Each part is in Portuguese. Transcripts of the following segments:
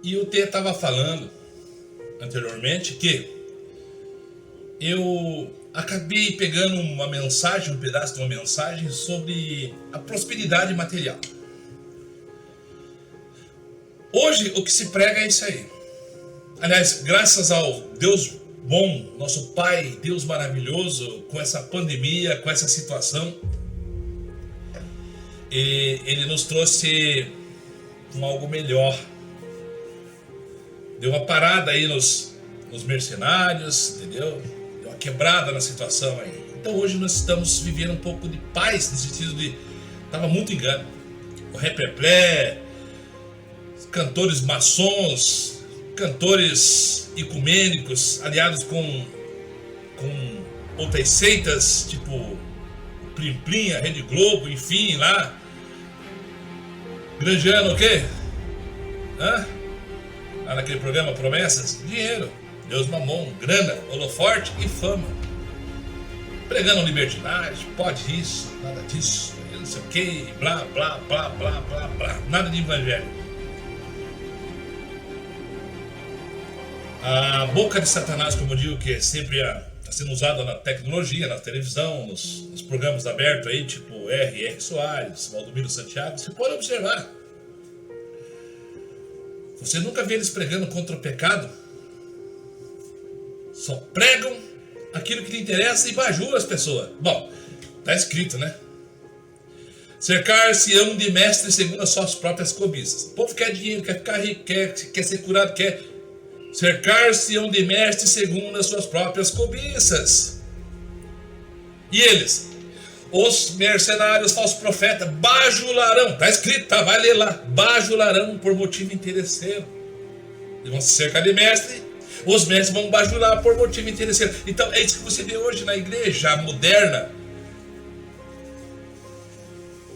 E o T estava falando anteriormente que eu acabei pegando uma mensagem, um pedaço de uma mensagem sobre a prosperidade material. Hoje o que se prega é isso aí. Aliás, graças ao Deus bom, nosso Pai, Deus maravilhoso, com essa pandemia, com essa situação, Ele nos trouxe algo melhor. Deu uma parada aí nos mercenários, entendeu? Deu uma quebrada na situação aí. Então hoje nós estamos vivendo um pouco de paz, no sentido de... Tava muito engano. O repeplé, cantores maçons, cantores ecumênicos, aliados com outras seitas, tipo Plim Plim, a Rede Globo, enfim, lá. Granjeando o quê? Hã? Lá naquele programa Promessas? Dinheiro, Deus mamon, grana, holoforte e fama. Pregando libertinagem, pode isso, nada disso, não sei o que, blá, blá, blá, blá, blá, blá, nada de evangelho. A boca de Satanás, como eu digo, que é sempre está sendo usada na tecnologia, na televisão, nos programas abertos aí, tipo R.R. Soares, Valdomiro Santiago, você pode observar. Você nunca vê eles pregando contra o pecado. Só pregam aquilo que lhe interessa e bajulam as pessoas. Bom, está escrito, né? Cercar-se-ão de mestres segundo as suas próprias cobiças. O povo quer dinheiro, quer ficar rico, quer ser curado, quer... Cercar-se-ão de mestres segundo as suas próprias cobiças. E eles, os mercenários, falsos profetas, bajularão. Está escrito, tá? Vai ler lá. Bajularão por motivo interesseiro. Eles vão se cercar de mestre. Os mestres vão bajular por motivo interesseiro. Então é isso que você vê hoje na igreja moderna.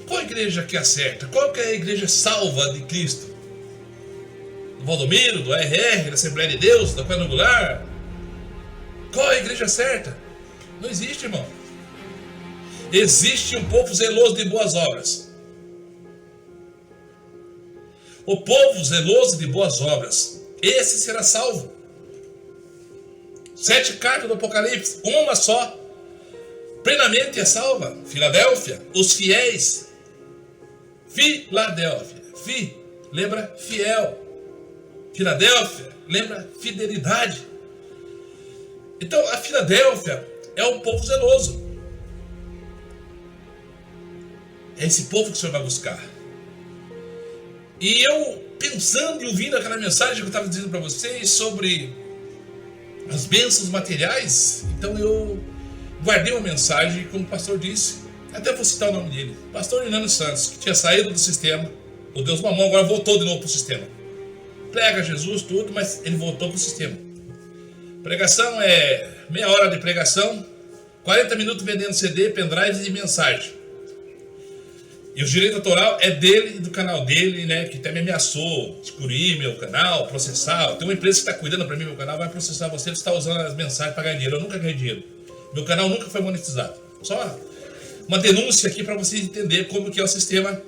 Qual igreja que acerta? Qual que é a igreja salva de Cristo? Do Valdomiro, do RR, da Assembleia de Deus, da Quadrangular? Qual a igreja certa? Não existe, irmão. Existe um povo zeloso de boas obras. O povo zeloso de boas obras, esse será salvo. 7 cartas do Apocalipse, uma só, plenamente é salva. Filadélfia, os fiéis. Filadélfia, lembra fiel. Filadélfia, lembra fidelidade. Então a Filadélfia é um povo zeloso. É esse povo que o Senhor vai buscar. E eu, pensando e ouvindo aquela mensagem que eu estava dizendo para vocês sobre as bênçãos materiais, então eu guardei uma mensagem, como o pastor disse, até vou citar o nome dele, pastor Hernando Santos, que tinha saído do sistema, o Deus mamão, agora voltou de novo para o sistema. Prega Jesus, tudo, mas ele voltou para o sistema. Pregação é meia hora de pregação, 40 minutos vendendo CD, pendrive e mensagem. E o direito autoral é dele e do canal dele, né? Que até me ameaçou excluir meu canal, processar. Tem uma empresa que está cuidando para mim, meu canal vai processar você está usando as mensagens para ganhar dinheiro. Eu nunca ganhei dinheiro. Meu canal nunca foi monetizado. Só uma denúncia aqui para você entender como que é o sistema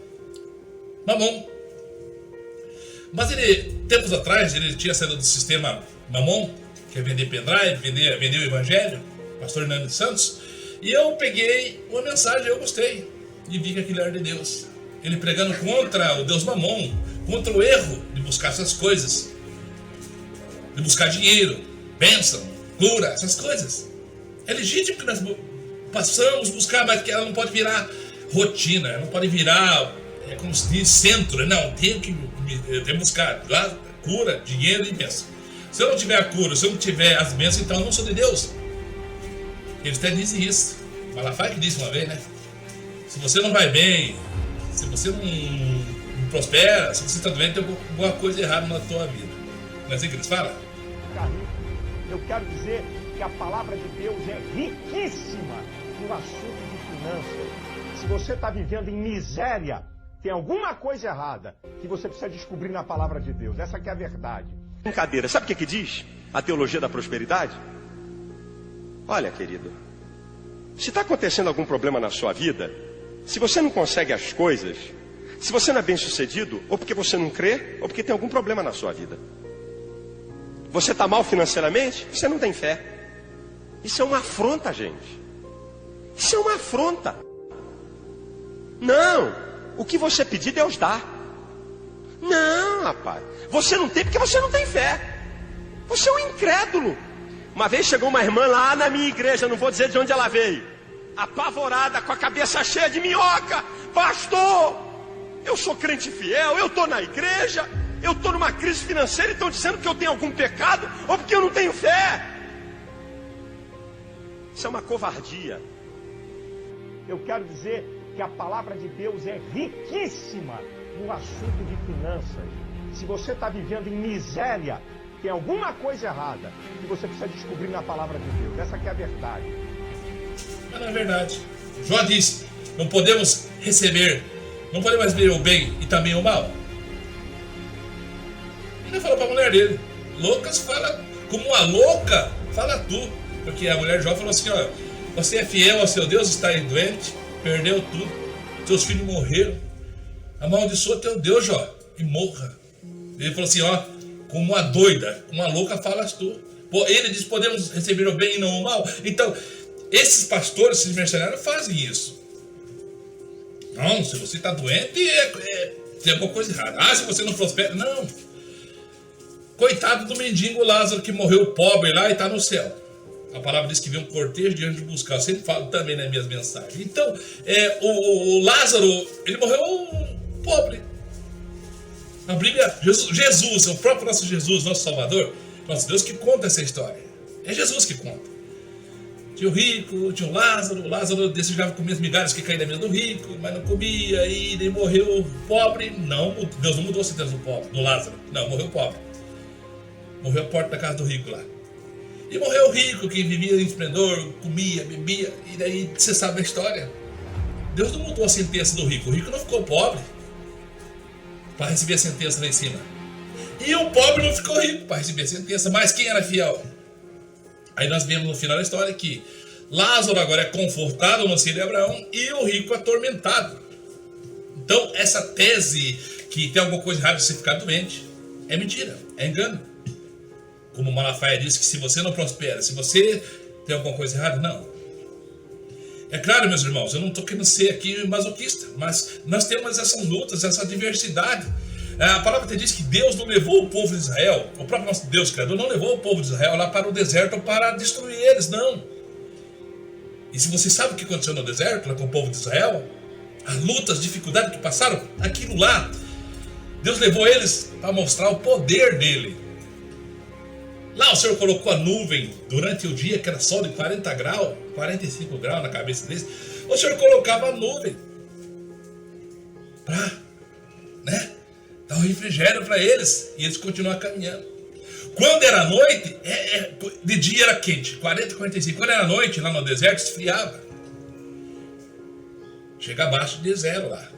mamon. Mas ele, tempos atrás, ele tinha saído do sistema mamon, que é vender pendrive, vender o evangelho, pastor Hernando Santos. E eu peguei uma mensagem, eu gostei. E vi que aquilo era de Deus. Ele pregando contra o Deus mamon, contra o erro de buscar essas coisas, de buscar dinheiro, bênção, cura, essas coisas. É legítimo que nós passamos a buscar, mas que ela não pode virar rotina, ela não pode virar, como se diz, centro. Não, tenho que buscar lá, cura, dinheiro e bênção. Se eu não tiver a cura, se eu não tiver as bênçãos, então eu não sou de Deus. Eles até dizem isso. Malafaia que disse uma vez, né? Se você não vai bem, se você não prospera, se você está doente, tem alguma coisa errada na tua vida. Não é assim que eles falam? Eu quero dizer que a palavra de Deus é riquíssima no assunto de finanças. Se você está vivendo em miséria, tem alguma coisa errada que você precisa descobrir na palavra de Deus. Essa que é a verdade. Brincadeira, sabe o que diz a teologia da prosperidade? Olha, querido, se está acontecendo algum problema na sua vida, se você não consegue as coisas, Se você não é bem sucedido, ou porque você não crê, ou porque tem algum problema na sua vida. Você está mal financeiramente, você não tem fé. Isso é uma afronta, gente. Isso é uma afronta. Não, o que você pedir, Deus dá. Não, rapaz, você não tem porque você não tem fé. Você é um incrédulo. Uma vez chegou uma irmã lá na minha igreja, não vou dizer de onde ela veio, apavorada, com a cabeça cheia de minhoca. Pastor, eu sou crente fiel, eu estou na igreja, eu estou numa crise financeira e estão dizendo que eu tenho algum pecado ou porque eu não tenho fé. Isso é uma covardia. Eu quero dizer que a palavra de Deus é riquíssima no assunto de finanças. Se você está vivendo em miséria, tem alguma coisa errada que você precisa descobrir na palavra de Deus. Essa que é a verdade. Mas não é verdade. Jó disse, não podemos receber, não podemos mais ver o bem e também o mal. Ele falou para a mulher dele, loucas fala, como uma louca, fala tu. Porque a mulher de Jó falou assim, ó, você é fiel ao seu Deus, está aí doente, perdeu tudo, seus filhos morreram, amaldiçoa teu Deus, Jó, e morra. Ele falou assim, ó, como uma doida, como uma louca falas tu. Ele diz, podemos receber o bem e não o mal. Então, esses pastores, esses mercenários fazem isso. Não, se você está doente, tem alguma coisa errada. Ah, se você não prospera, não. Coitado do mendigo Lázaro que morreu pobre lá e está no céu. A palavra diz que veio um cortejo de anjos buscar. Eu sempre falo também nas minhas mensagens. Então, o Lázaro, ele morreu pobre. A Bíblia, Jesus, o próprio nosso Jesus, nosso Salvador, nosso Deus que conta essa história. É Jesus que conta. Tinha o rico, tinha o Lázaro desejava comer as migalhas que caíam da mesa do rico, mas não comia, e ele morreu pobre. Não, Deus não mudou a sentença do pobre, do Lázaro. Não, morreu pobre. Morreu à porta da casa do rico lá. E morreu o rico, que vivia em esplendor, comia, bebia, e daí você sabe a história. Deus não mudou a sentença do rico. O rico não ficou pobre para receber a sentença lá em cima. E o pobre não ficou rico para receber a sentença. Mas quem era fiel? Aí nós vemos no final da história que Lázaro agora é confortado no seio de Abraão e o rico atormentado. Então essa tese que tem alguma coisa errada de você ficar doente é mentira, é engano. Como Malafaia disse que se você não prospera, se você tem alguma coisa errada, não. É claro, meus irmãos, eu não estou querendo ser aqui masoquista, mas nós temos essas lutas, essa diversidade. A palavra até diz que Deus não levou o povo de Israel, o próprio nosso Deus Criador não levou o povo de Israel lá para o deserto para destruir eles, não. E se você sabe o que aconteceu no deserto, lá com o povo de Israel, as lutas, as dificuldades que passaram, aquilo lá, Deus levou eles para mostrar o poder dele. Lá o Senhor colocou a nuvem durante o dia, que era sol de 40 graus, 45 graus na cabeça deles. O Senhor colocava a nuvem para, dar um refrigério para eles. E eles continuavam caminhando. Quando era noite, de dia era quente, 40, 45. Quando era noite, lá no deserto, esfriava. Chega abaixo de zero lá.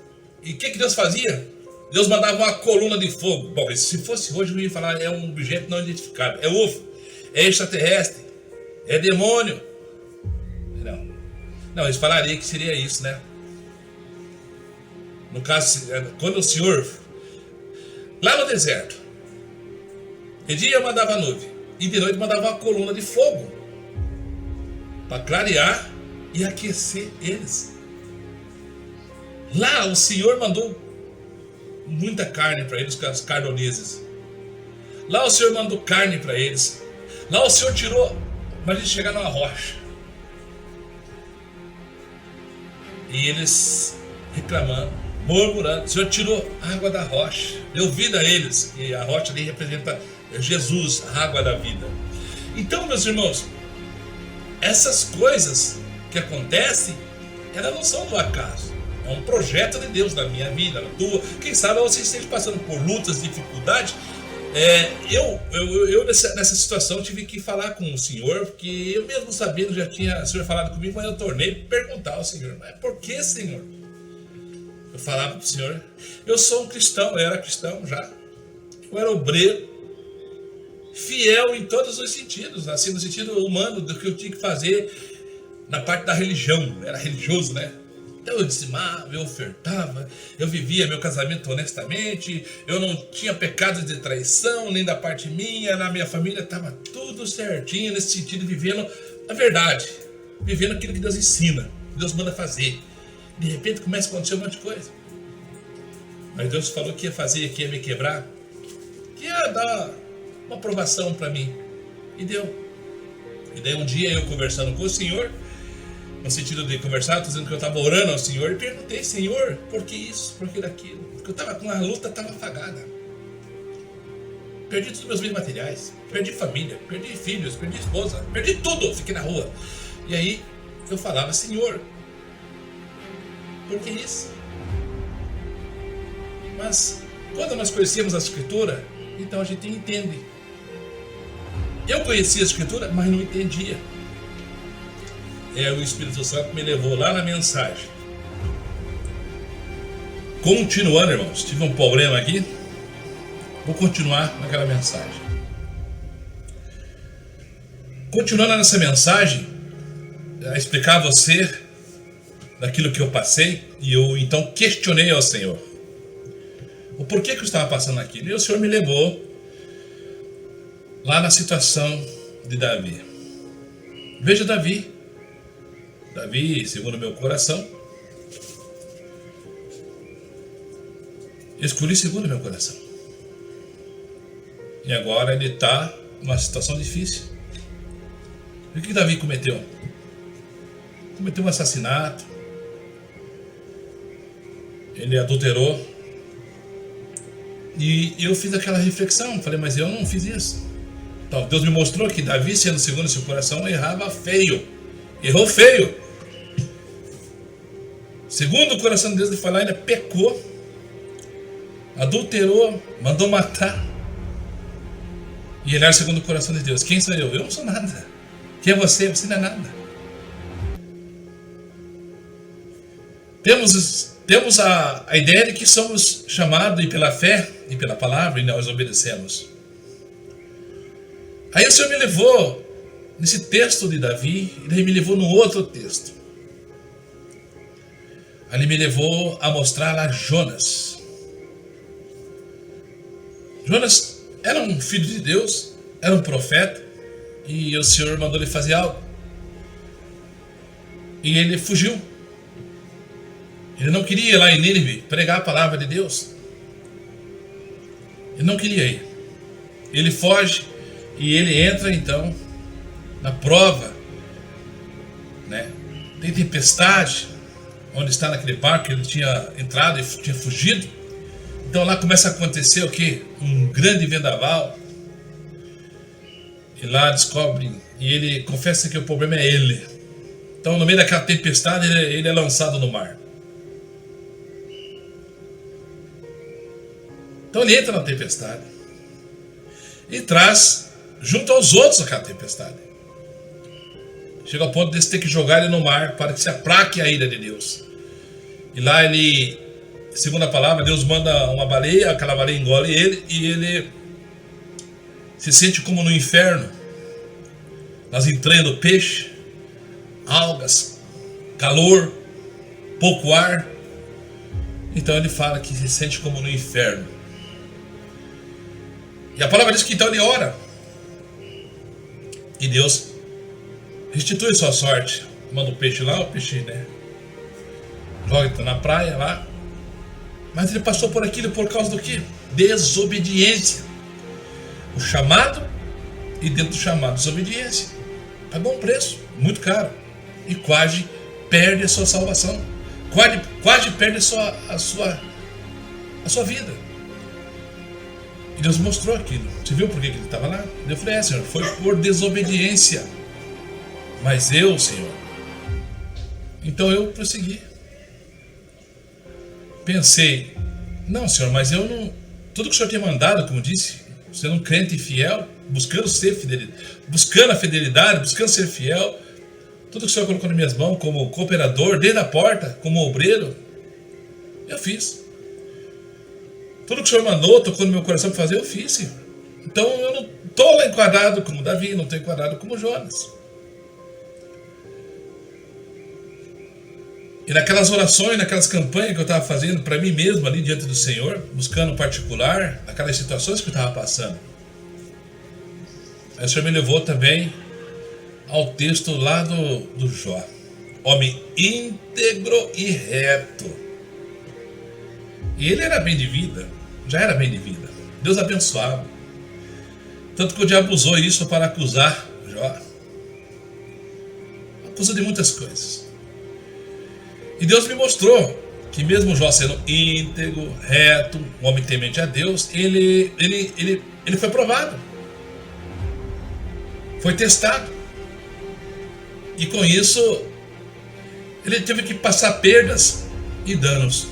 E o que Deus fazia? Deus mandava uma coluna de fogo. Bom, se fosse hoje eu ia falar, é um objeto não identificado. É UFO, é extraterrestre, é demônio. Não, eles falariam que seria isso, né? No caso, quando o Senhor, lá no deserto, de dia mandava a nuvem, e de noite mandava uma coluna de fogo, para clarear e aquecer eles. Lá o Senhor mandou muita carne para eles, os cardoneses. Lá o Senhor mandou carne para eles. Lá o Senhor tirou, mas eles chegaram numa rocha. E eles reclamando, murmurando. O Senhor tirou a água da rocha, deu vida a eles. E a rocha ali representa Jesus, a água da vida. Então, meus irmãos, essas coisas que acontecem, elas não são do acaso. É um projeto de Deus na minha vida, na tua. Quem sabe você esteja passando por lutas, dificuldades. Eu nessa situação tive que falar com o Senhor, porque eu mesmo sabendo, já tinha o Senhor falado comigo, mas eu tornei perguntar ao Senhor, mas por que, Senhor? Eu falava para o Senhor, eu sou um cristão, eu era cristão já. Eu era obreiro, fiel em todos os sentidos, assim, no sentido humano do que eu tinha que fazer na parte da religião, era religioso, né? Então eu dizimava, eu ofertava, eu vivia meu casamento honestamente, eu não tinha pecado de traição, nem da parte minha, na minha família estava tudo certinho nesse sentido, vivendo a verdade, vivendo aquilo que Deus ensina, que Deus manda fazer. De repente começa a acontecer um monte de coisa. Mas Deus falou que ia fazer, que ia me quebrar, que ia dar uma aprovação para mim. E deu. E daí um dia eu conversando com o Senhor, no sentido de conversar, dizendo que eu estava orando ao Senhor, e perguntei, Senhor, por que isso, por que daquilo? Porque eu estava com a luta, estava afagada. Perdi todos os meus bens materiais, perdi família, perdi filhos, perdi esposa, perdi tudo, fiquei na rua. E aí eu falava, Senhor, por que isso? Mas quando nós conhecemos a Escritura, então a gente entende. Eu conhecia a Escritura, mas não entendia. O Espírito Santo me levou lá na mensagem. Continuando, irmãos, tive um problema aqui. Vou continuar naquela mensagem. Continuando nessa mensagem, a explicar a você daquilo que eu passei, e eu então questionei ao Senhor o porquê que eu estava passando aquilo. E o Senhor me levou lá na situação de Davi. Veja Davi, segundo o meu coração, eu escolhi segundo o meu coração. E agora ele está numa situação difícil. E o que Davi cometeu? Cometeu um assassinato. Ele adulterou. E eu fiz aquela reflexão. Falei, mas eu não fiz isso. Então Deus me mostrou que Davi, sendo segundo o seu coração, errava feio. Errou feio. Segundo o coração de Deus, ele falou, ainda pecou. Adulterou. Mandou matar. E ele era segundo o coração de Deus. Quem sou eu? Eu não sou nada. Quem é você? Você não é nada. Temos a ideia de que somos chamados e pela fé e pela palavra e nós obedecemos. Aí o Senhor me levou nesse texto de Davi e daí me levou no outro texto. Ali me levou a mostrar lá Jonas. Jonas era um filho de Deus, era um profeta, e o Senhor mandou ele fazer algo. E ele fugiu. Ele não queria ir lá em Nínive pregar a palavra de Deus. Ele não queria ir. Ele foge e ele entra então na prova, né? Tem tempestade, onde está naquele barco que ele tinha entrado e tinha fugido. Então lá começa a acontecer o quê? Um grande vendaval. E lá descobre, e ele confessa que o problema é ele. Então no meio daquela tempestade ele é lançado no mar. Então ele entra na tempestade e traz junto aos outros aquela tempestade. Chega ao ponto de ter que jogar ele no mar para que se aplaque a ira de Deus. E lá ele, segundo a palavra, Deus manda uma baleia, aquela baleia engole ele e ele se sente como no inferno, nas entranhas do peixe, algas, calor, pouco ar. Então ele fala que se sente como no inferno. E a palavra diz que então ele ora. E Deus restitui sua sorte. Manda o peixe lá, o peixe, né, joga na praia lá. Mas ele passou por aquilo por causa do quê? Desobediência. O chamado e dentro do chamado, desobediência. Pagou um preço muito caro. E quase perde a sua salvação. Quase perde a sua vida. E Deus mostrou aquilo. Você viu por que ele estava lá? Eu falei, Senhor, foi por desobediência. Mas eu, Senhor. Então eu prossegui. Pensei, não, Senhor, mas eu não. Tudo que o Senhor tem mandado, como disse, sendo um crente fiel, buscando ser fidelidade, buscando a fidelidade, buscando ser fiel. Tudo que o Senhor colocou nas minhas mãos, como cooperador, desde a porta, como obreiro, eu fiz. Tudo que o Senhor mandou, tocou no meu coração para fazer, eu fiz, Senhor. Então eu não estou lá enquadrado como Davi, não estou enquadrado como Jonas. E naquelas orações, naquelas campanhas que eu estava fazendo para mim mesmo ali diante do Senhor, buscando particular, naquelas situações que eu estava passando, aí o Senhor me levou também ao texto lá do Jó. Homem íntegro e reto. E ele era bem de vida, já era bem de vida. Deus abençoava. Tanto que o diabo usou isso para acusar Jó. Acusou de muitas coisas. E Deus me mostrou que mesmo Jó sendo íntegro, reto, um homem temente a Deus, ele foi provado. Foi testado. E com isso, ele teve que passar perdas e danos.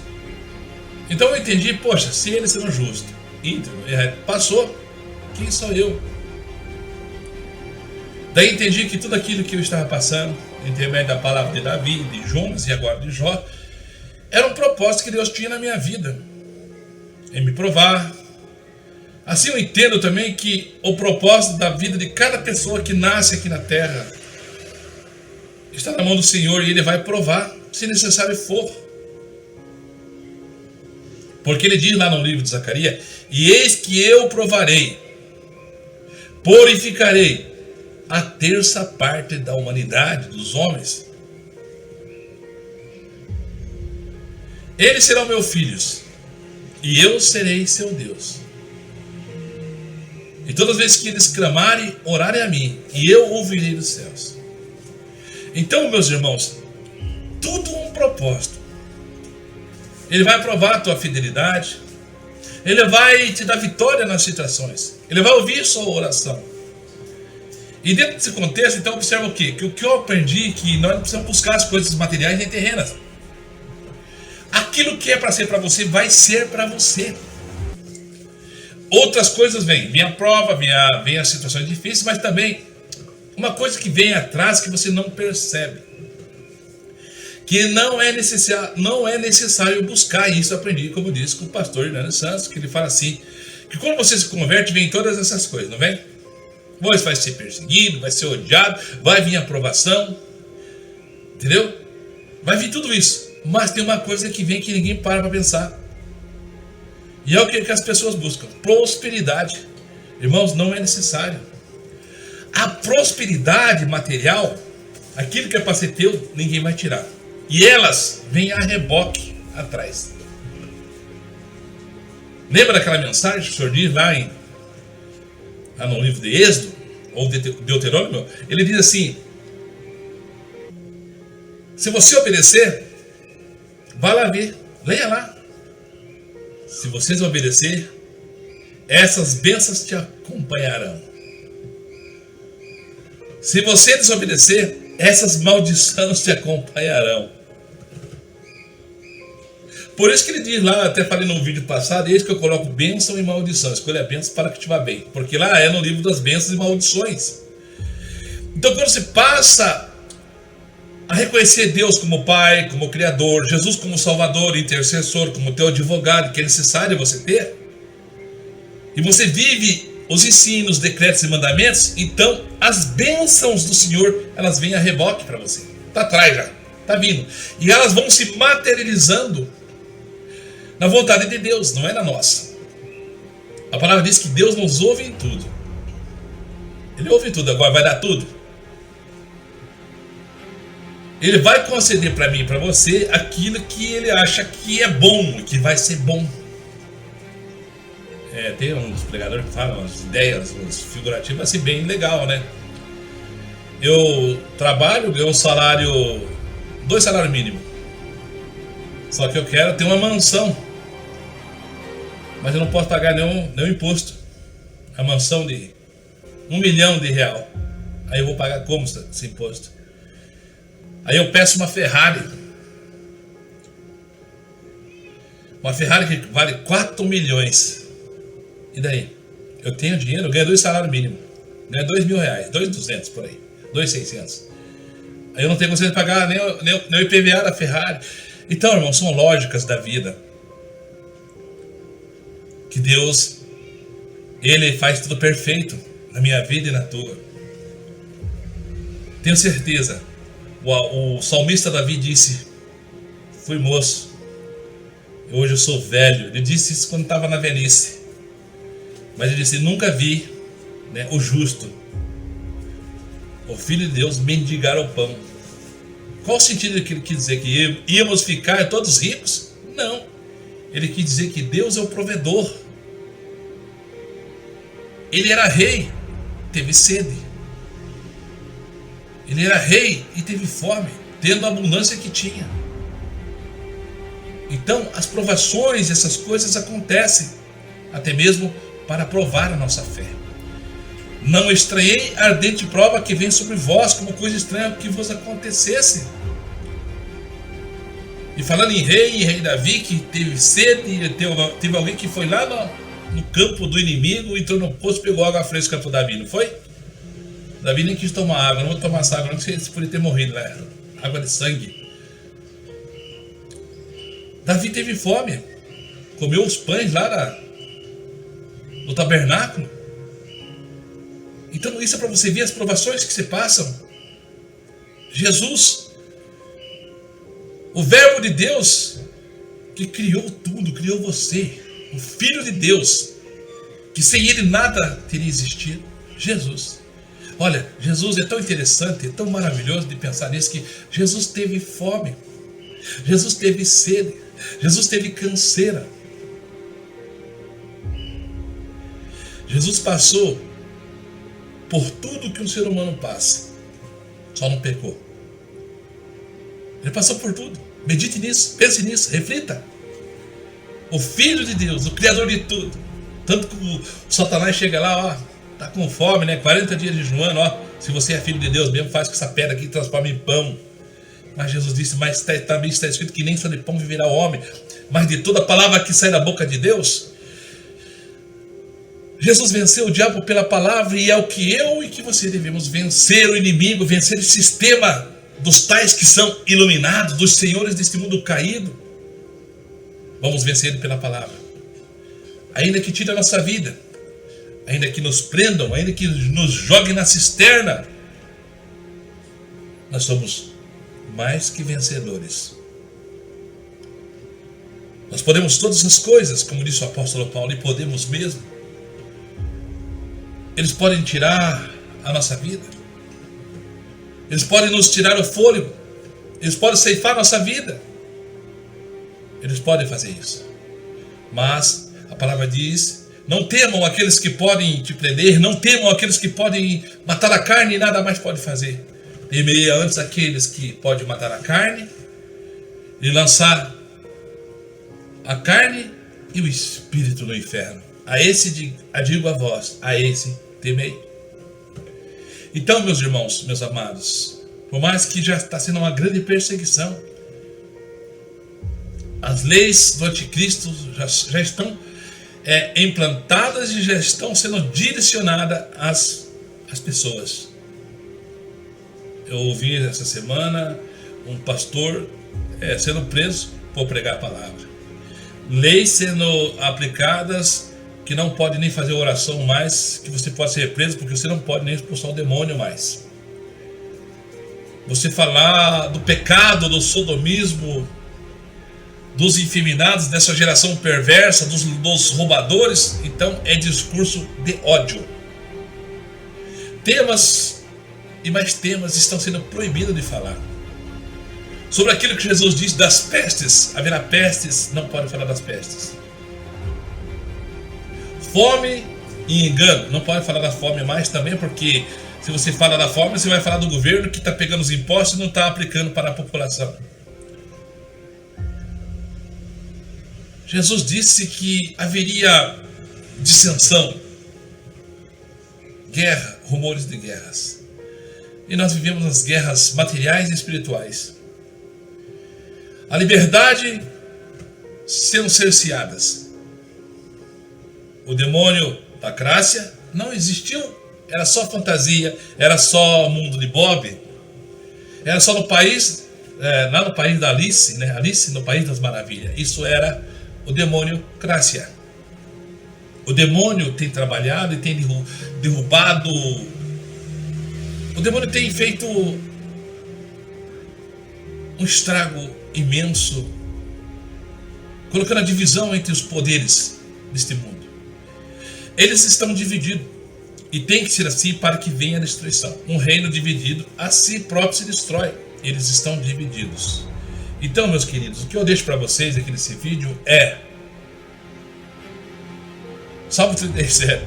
Então eu entendi, poxa, se ele sendo justo, íntegro e reto, passou, quem sou eu? Daí entendi que tudo aquilo que eu estava passando, intermédio da palavra de Davi, de Jonas e agora de Jó, era um propósito que Deus tinha na minha vida, em me provar. Assim eu entendo também que o propósito da vida de cada pessoa que nasce aqui na terra está na mão do Senhor e Ele vai provar, se necessário for. Porque Ele diz lá no livro de Zacarias, e eis que eu provarei, purificarei a terça parte da humanidade, dos homens. Eles serão meus filhos, e eu serei seu Deus. E todas as vezes que eles clamarem, orarem a mim, e eu ouvirei dos céus. Então, meus irmãos, tudo um propósito. Ele vai provar a tua fidelidade, Ele vai te dar vitória nas situações, Ele vai ouvir sua oração. E dentro desse contexto, então, observa o quê? Que o que eu aprendi, que nós não precisamos buscar as coisas materiais nem terrenas. Aquilo que é para ser para você, vai ser para você. Outras coisas vêm a prova, vem as situações difíceis, mas também uma coisa que vem atrás que você não percebe. Que não é necessário buscar isso. Eu aprendi, como disse com o pastor Hernando Santos, que ele fala assim, que quando você se converte, vem todas essas coisas, não vem? Você vai ser perseguido, vai ser odiado, vai vir aprovação, entendeu? Vai vir tudo isso. Mas tem uma coisa que vem que ninguém para pensar. E é o que as pessoas buscam: prosperidade. Irmãos, não é necessário. A prosperidade material, aquilo que é para ser teu, ninguém vai tirar. E elas vêm a reboque atrás. Lembra daquela mensagem que o Senhor diz lá no livro de Êxodo, ou de Deuteronômio? Ele diz assim: se você obedecer, vá lá ver, leia lá. Se vocês obedecer, essas bênçãos te acompanharão. Se você desobedecer, essas maldições te acompanharão. Por isso que ele diz lá, até falei no vídeo passado, eis que eu coloco bênção e maldição. Escolha a bênção para que te vá bem. Porque lá é no livro das bênçãos e maldições. Então quando você passa a reconhecer Deus como Pai, como Criador, Jesus como Salvador, intercessor, como teu advogado, que é necessário você ter, e você vive os ensinos, decretos e mandamentos, então as bênçãos do Senhor, elas vêm a reboque para você. Está atrás já, está vindo. E elas vão se materializando na vontade de Deus, não é na nossa. A palavra diz que Deus nos ouve em tudo. Ele ouve em tudo, agora vai dar tudo. Ele vai conceder para mim e para você aquilo que ele acha que é bom, que vai ser bom. Tem uns pregadores que falam umas ideias, uns figurativos assim bem legal, né? Eu trabalho, ganho um salário, 2 salários mínimos. Só que eu quero ter uma mansão. Mas eu não posso pagar nenhum imposto. A mansão de R$1 milhão. Aí eu vou pagar como esse imposto? Aí eu peço uma Ferrari. Uma Ferrari que vale 4 milhões. E daí? Eu tenho dinheiro, eu ganho 2 salários mínimos. Ganho R$2.000, 2.200 por aí. 2.600. Aí eu não tenho condição de pagar nem o IPVA da Ferrari. Então, irmão, são lógicas da vida. Que Deus, Ele faz tudo perfeito na minha vida e na tua. Tenho certeza. O salmista Davi disse fui moço. Hoje eu sou velho. Ele disse isso quando estava na velhice. Mas ele disse, nunca vi, né, o justo, o Filho de Deus, mendigar o pão. Qual o sentido que ele quis dizer? Que íamos ficar todos ricos? Não. Ele quis dizer que Deus é o provedor. Ele era rei, teve sede. Ele era rei e teve fome, tendo a abundância que tinha. Então, as provações, essas coisas acontecem, até mesmo para provar a nossa fé. Não estranhei a ardente prova que vem sobre vós, como coisa estranha que vos acontecesse. E falando em rei Davi, que teve sede, teve alguém que foi lá no campo do inimigo, entrou no poço, pegou água fresca para Davi, não foi? Davi nem quis tomar água, não vou tomar essa água, não sei se poderia ter morrido lá, água de sangue. Davi teve fome, comeu os pães lá no tabernáculo. Então isso é para você ver as provações que se passam. Jesus, o verbo de Deus, que criou tudo, criou você, o Filho de Deus, que sem ele nada teria existido, Jesus. Olha, Jesus é tão interessante, é tão maravilhoso de pensar nisso, que Jesus teve fome, Jesus teve sede, Jesus teve canseira. Jesus passou por tudo que um ser humano passa, só não pecou. Ele passou por tudo. Medite nisso, pense nisso, reflita. O Filho de Deus, o Criador de tudo. Tanto que o Satanás chega lá, ó, tá com fome, né? 40 dias jejuando, ó. Se você é filho de Deus mesmo, faz com essa pedra aqui e transforma em pão. Mas Jesus disse, mas também está escrito que nem só de pão viverá o homem, mas de toda palavra que sai da boca de Deus. Jesus venceu o diabo pela palavra, e é o que eu e que você devemos vencer o inimigo, vencer o sistema dos tais que são iluminados, dos senhores deste mundo caído. Vamos vencer ele pela palavra. Ainda que tire a nossa vida, ainda que nos prendam, ainda que nos joguem na cisterna, nós somos mais que vencedores. Nós podemos todas as coisas, como disse o apóstolo Paulo, e podemos mesmo. Eles podem tirar a nossa vida. Eles podem nos tirar o fôlego. Eles podem ceifar a nossa vida. Eles podem fazer isso. Mas a palavra diz, não temam aqueles que podem te prender, não temam aqueles que podem matar a carne e nada mais pode fazer. Temei antes aqueles que podem matar a carne e lançar a carne e o espírito no inferno. A esse digo a vós, a esse temei. Então, meus irmãos, meus amados, por mais que já está sendo uma grande perseguição, as leis do anticristo já estão implantadas e já estão sendo direcionadas às pessoas. Eu ouvi essa semana um pastor sendo preso por pregar a palavra. Leis sendo aplicadas que não pode nem fazer oração mais, que você pode ser preso porque você não pode nem expulsar o demônio mais. Você falar do pecado, do sodomismo, dos efeminados, dessa geração perversa, dos roubadores, então é discurso de ódio. Temas e mais temas estão sendo proibidos de falar. Sobre aquilo que Jesus disse das pestes, haverá pestes, não pode falar das pestes. Fome e engano, não pode falar da fome mais também, porque se você fala da fome, você vai falar do governo que está pegando os impostos e não está aplicando para a população. Jesus disse que haveria dissensão, guerra, rumores de guerras. E nós vivemos as guerras materiais e espirituais. A liberdade sendo cerceadas. O demônio da Crácia não existiu, era só fantasia, era só mundo de Bob, era só no país, lá no país da Alice, né? Alice no País das Maravilhas. Isso era o demônio Crácia. O demônio tem trabalhado e tem derrubado. O demônio tem feito um estrago imenso, colocando a divisão entre os poderes deste mundo. Eles estão divididos, e tem que ser assim para que venha a destruição. Um reino dividido a si próprio se destrói. Eles estão divididos. Então, meus queridos, o que eu deixo para vocês aqui nesse vídeo é Salmo 37,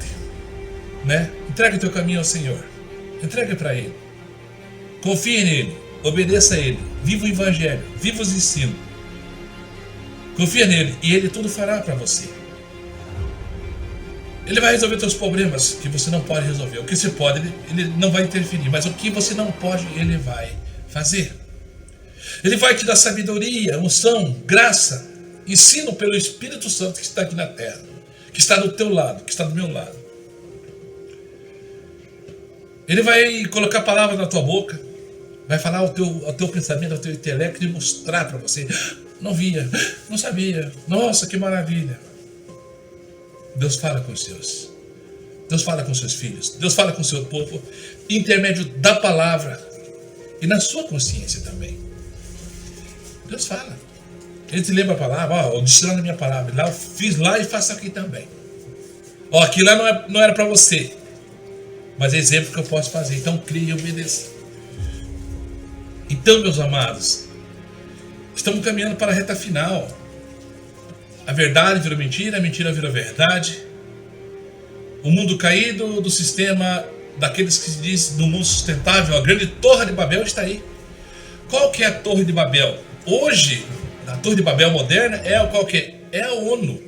né? Entrega o teu caminho ao Senhor, entrega para Ele, confie nele, obedeça a Ele, viva o Evangelho, viva os ensinos, confia nele e Ele tudo fará para você. Ele vai resolver teus problemas que você não pode resolver. O que você pode, ele não vai interferir, mas o que você não pode, Ele vai fazer. Ele vai te dar sabedoria, unção, graça, ensino pelo Espírito Santo que está aqui na terra, que está do teu lado, que está do meu lado. Ele vai colocar palavras na tua boca, vai falar ao teu pensamento, ao teu intelecto e mostrar para você. Não via, não sabia, nossa, que maravilha. Deus fala com os seus, Deus fala com seus filhos, Deus fala com o seu povo, intermédio da palavra e na sua consciência também. Deus fala. Ele te lembra a palavra, ó, eu disse lá na minha palavra, lá eu fiz lá e faço aqui também. Ó, aquilo lá não era para você, mas é exemplo que eu posso fazer, então crie e obedeça. Então, meus amados, estamos caminhando para a reta final. A verdade virou mentira, a mentira virou verdade. O mundo caído do sistema daqueles que se diz do mundo sustentável, a grande Torre de Babel está aí. Qual que é a Torre de Babel? Hoje, a Torre de Babel moderna é qual que é? É a ONU.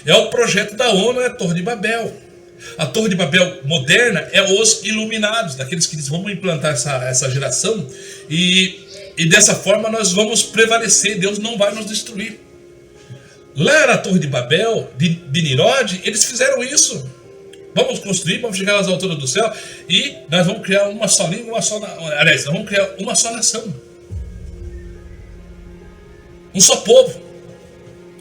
É o projeto da ONU, é a Torre de Babel. A Torre de Babel moderna é os iluminados, daqueles que dizem, vamos implantar essa geração e dessa forma nós vamos prevalecer, Deus não vai nos destruir. Lá na Torre de Babel, de Nirod, eles fizeram isso. Vamos construir, vamos chegar às alturas do céu e nós vamos criar uma só língua, nós vamos criar uma só nação. Um só povo.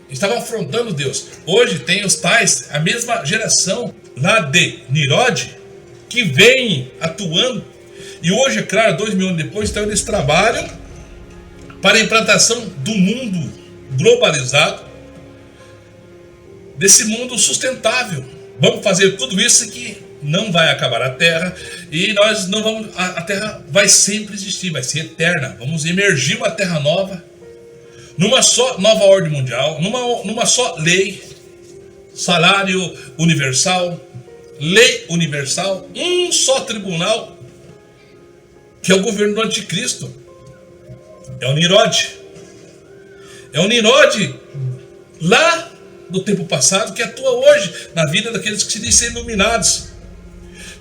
Estavam afrontando Deus. Hoje tem os tais, a mesma geração lá de Nirod, que vem atuando. E hoje, é claro, 2000 anos depois, então eles trabalham para a implantação do mundo globalizado, desse mundo sustentável. Vamos fazer tudo isso que não vai acabar a Terra e nós não vamos. A Terra vai sempre existir, vai ser eterna. Vamos emergir uma Terra nova, numa só nova ordem mundial, numa só lei, salário universal, lei universal, um só tribunal, que é o governo do anticristo. É o Nirod. É o Nirod lá do tempo passado que atua hoje na vida daqueles que se dizem iluminados.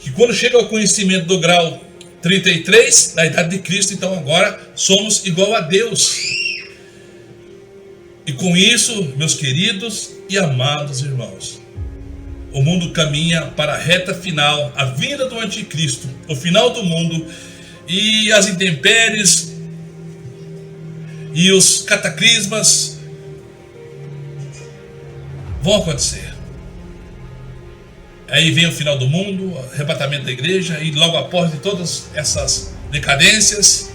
Que quando chega ao conhecimento do grau 33, na idade de Cristo, então agora somos igual a Deus. E com isso, meus queridos e amados irmãos, o mundo caminha para a reta final, a vinda do anticristo, o final do mundo e as intempéries e os cataclismas vão acontecer. Aí vem o final do mundo, o arrebatamento da igreja e logo após de todas essas decadências,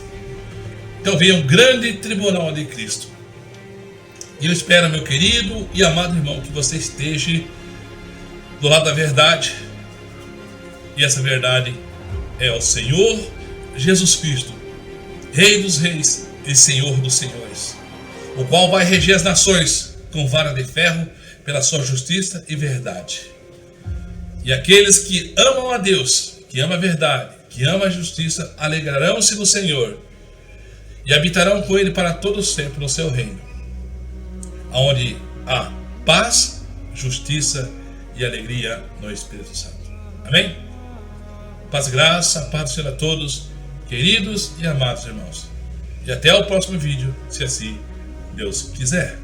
então vem um grande tribunal de Cristo. E eu espero, meu querido e amado irmão, que você esteja do lado da verdade. E essa verdade é o Senhor Jesus Cristo, Rei dos reis e Senhor dos senhores, o qual vai reger as nações com vara de ferro pela sua justiça e verdade. E aqueles que amam a Deus, que amam a verdade, que amam a justiça, alegrarão-se no Senhor e habitarão com Ele para todos sempre no seu reino, onde há paz, justiça e alegria no Espírito Santo. Amém? Paz e graça, paz do Senhor a todos, queridos e amados irmãos. E até o próximo vídeo, se assim Deus quiser.